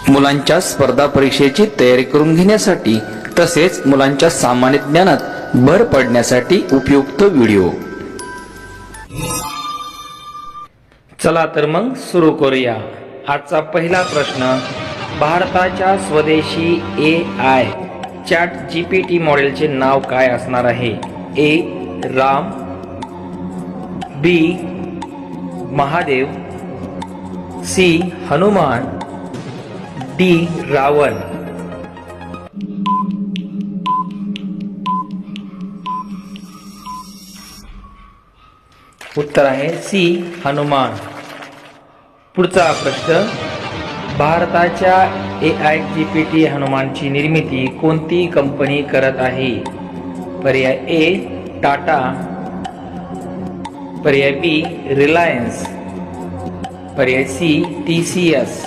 मुलांच्या स्पर्धा परीक्षेची तयारी करून घेण्यासाठी तसेच मुलांच्या सामान्य ज्ञानात भर पडण्यासाठी उपयुक्त व्हिडिओ। चला तर मग सुरू करूया। आजचा पहिला प्रश्न, भारताच्या स्वदेशी AI चॅट GPT मॉडेलचे नाव काय असणार आहे? ए राम, बी महादेव, सी हनुमान, डी रावण। उत्तर आहे सी हनुमान। पुढचा प्रश्न, भारताच्या AI GPT हनुमानची निर्मिती कोणती कंपनी करत आहे? पर्याय ए टाटा, पर्याय बी रिलायन्स, पर्याय सी TCS।